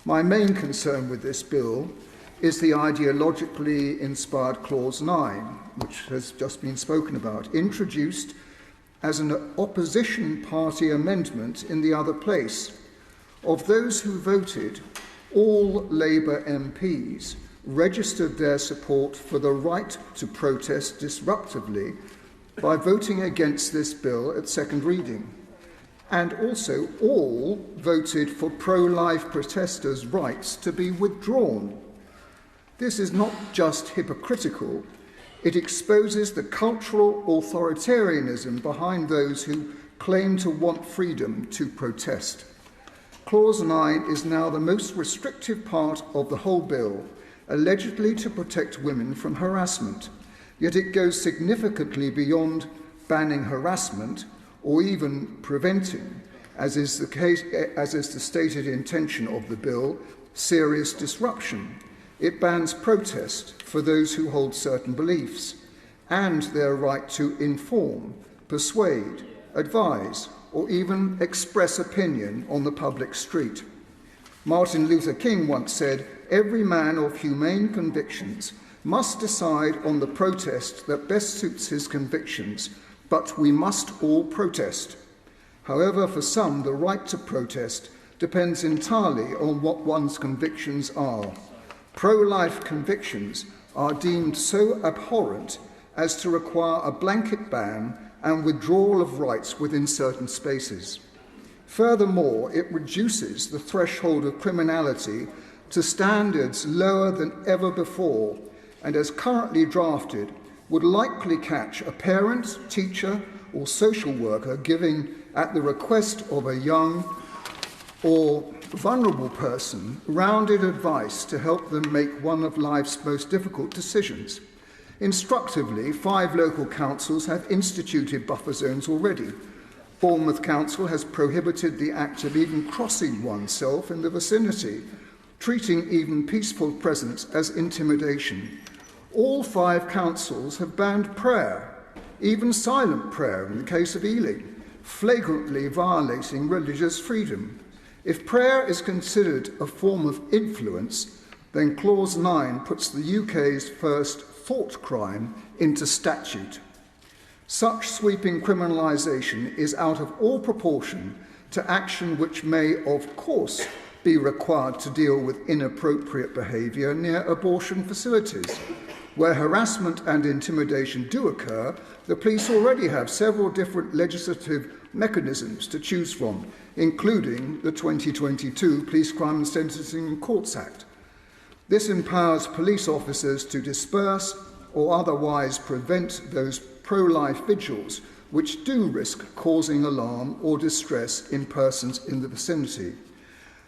My main concern with this bill is the ideologically inspired Clause 9, which has just been spoken about, introduced as an opposition party amendment in the other place. Of those who voted, all Labour MPs registered their support for the right to protest disruptively by voting against this bill at second reading. And also all voted for pro-life protesters' rights to be withdrawn. This is not just hypocritical, it exposes the cultural authoritarianism behind those who claim to want freedom to protest. Clause 9 is now the most restrictive part of the whole bill, allegedly to protect women from harassment, yet it goes significantly beyond banning harassment or even preventing, as is the stated intention of the bill, serious disruption. It bans protest for those who hold certain beliefs and their right to inform, persuade, advise, or even express opinion on the public street. Martin Luther King once said, "Every man of humane convictions must decide on the protest that best suits his convictions, but we must all protest." However, for some, the right to protest depends entirely on what one's convictions are. Pro-life convictions are deemed so abhorrent as to require a blanket ban and withdrawal of rights within certain spaces. Furthermore, it reduces the threshold of criminality to standards lower than ever before, and as currently drafted, would likely catch a parent, teacher, or social worker giving, at the request of a young or vulnerable person, rounded advice to help them make one of life's most difficult decisions. Instructively, 5 local councils have instituted buffer zones already. Bournemouth Council has prohibited the act of even crossing oneself in the vicinity, treating even peaceful presence as intimidation. All 5 councils have banned prayer, even silent prayer in the case of Ealing, flagrantly violating religious freedom. If prayer is considered a form of influence, then Clause 9 puts the UK's first thought crime into statute. Such sweeping criminalisation is out of all proportion to action which may, of course, be required to deal with inappropriate behaviour near abortion facilities. Where harassment and intimidation do occur, the police already have several different legislative mechanisms to choose from, including the 2022 Police Crime and Sentencing Courts Act. This empowers police officers to disperse or otherwise prevent those pro-life vigils which do risk causing alarm or distress in persons in the vicinity.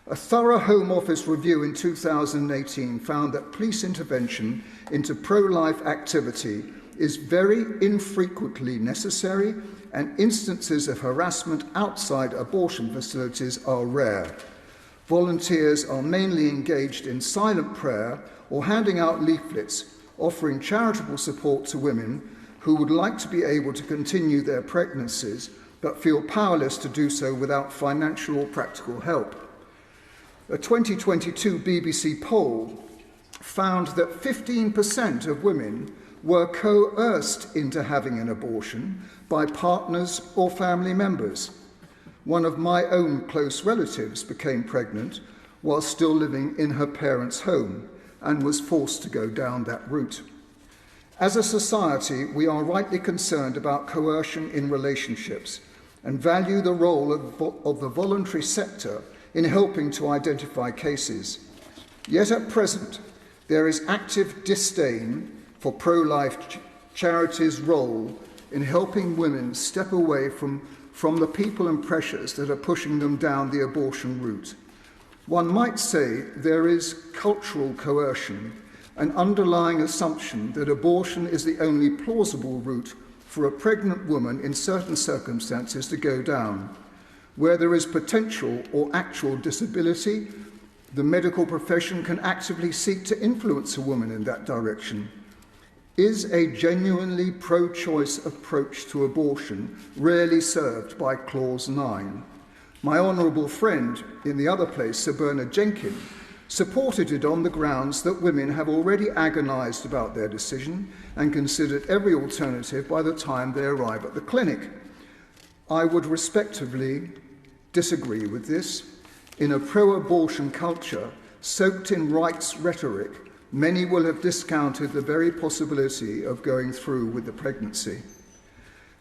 A thorough Home Office review in 2018 found that police intervention into pro-life activity is very infrequently necessary, and instances of harassment outside abortion facilities are rare. Volunteers are mainly engaged in silent prayer or handing out leaflets offering charitable support to women who would like to be able to continue their pregnancies but feel powerless to do so without financial or practical help. A 2022 BBC poll found that 15% of women were coerced into having an abortion by partners or family members. One of my own close relatives became pregnant while still living in her parents' home and was forced to go down that route. As a society, we are rightly concerned about coercion in relationships and value the role of the voluntary sector in helping to identify cases. Yet at present, there is active disdain for pro-life charities' role in helping women step away from the people and pressures that are pushing them down the abortion route. One might say there is cultural coercion, an underlying assumption that abortion is the only plausible route for a pregnant woman in certain circumstances to go down. Where there is potential or actual disability, the medical profession can actively seek to influence a woman in that direction. Is a genuinely pro-choice approach to abortion rarely served by Clause 9? My honourable friend in the other place, Sir Bernard Jenkins, supported it on the grounds that women have already agonised about their decision and considered every alternative by the time they arrive at the clinic. I would respectively disagree with this. In a pro-abortion culture, soaked in rights rhetoric, many will have discounted the very possibility of going through with the pregnancy.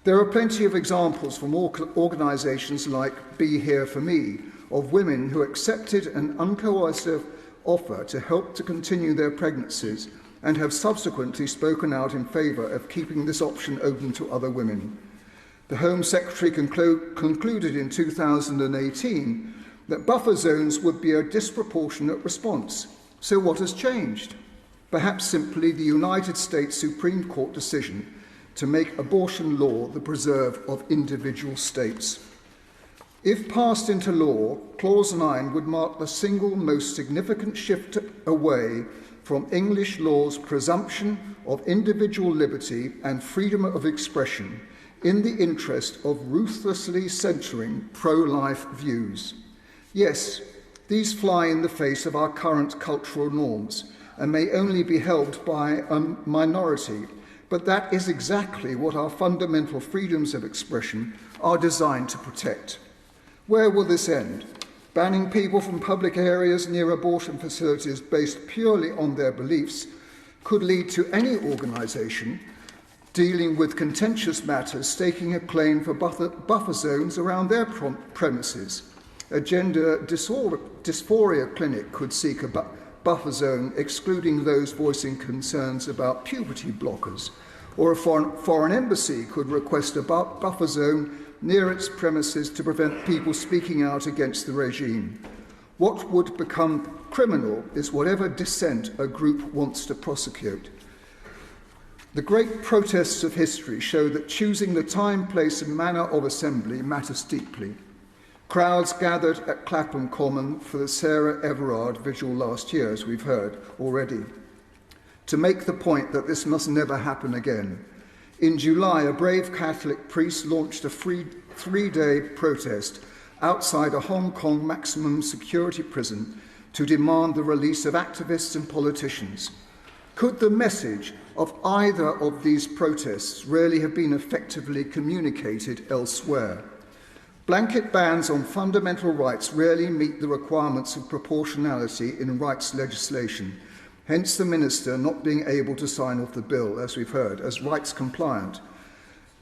There are plenty of examples from organisations like Be Here For Me of women who accepted an uncoercive offer to help to continue their pregnancies and have subsequently spoken out in favour of keeping this option open to other women. The Home Secretary concluded in 2018 that buffer zones would be a disproportionate response. So what has changed? Perhaps simply the United States Supreme Court decision to make abortion law the preserve of individual states. If passed into law, Clause 9 would mark the single most significant shift away from English law's presumption of individual liberty and freedom of expression in the interest of ruthlessly censoring pro-life views. Yes, these fly in the face of our current cultural norms and may only be held by a minority, but that is exactly what our fundamental freedoms of expression are designed to protect. Where will this end? Banning people from public areas near abortion facilities based purely on their beliefs could lead to any organisation dealing with contentious matters staking a claim for buffer zones around their premises. A gender dysphoria clinic could seek a buffer zone excluding those voicing concerns about puberty blockers, or a foreign embassy could request a buffer zone near its premises to prevent people speaking out against the regime. What would become criminal is whatever dissent a group wants to prosecute. The great protests of history show that choosing the time, place and manner of assembly matters deeply. Crowds gathered at Clapham Common for the Sarah Everard vigil last year, as we've heard already, to make the point that this must never happen again. In July, a brave Catholic priest launched a free three-day protest outside a Hong Kong maximum security prison to demand the release of activists and politicians. Could the message of either of these protests really have been effectively communicated elsewhere? Blanket bans on fundamental rights rarely meet the requirements of proportionality in rights legislation, hence the Minister not being able to sign off the bill, as we've heard, as rights compliant.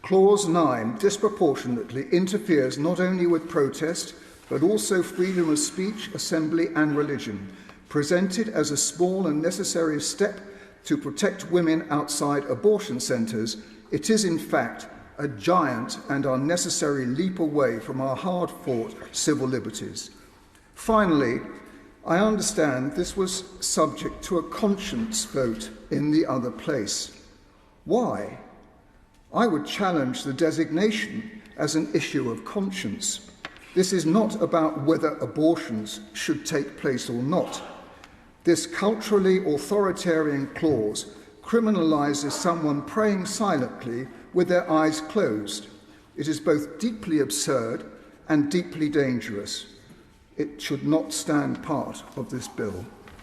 Clause 9 disproportionately interferes not only with protest, but also freedom of speech, assembly and religion. Presented as a small and necessary step to protect women outside abortion centres, it is in fact a giant and unnecessary leap away from our hard-fought civil liberties. Finally, I understand this was subject to a conscience vote in the other place. Why? I would challenge the designation as an issue of conscience. This is not about whether abortions should take place or not. This culturally authoritarian clause criminalises someone praying silently with their eyes closed. It is both deeply absurd and deeply dangerous. It should not stand part of this bill.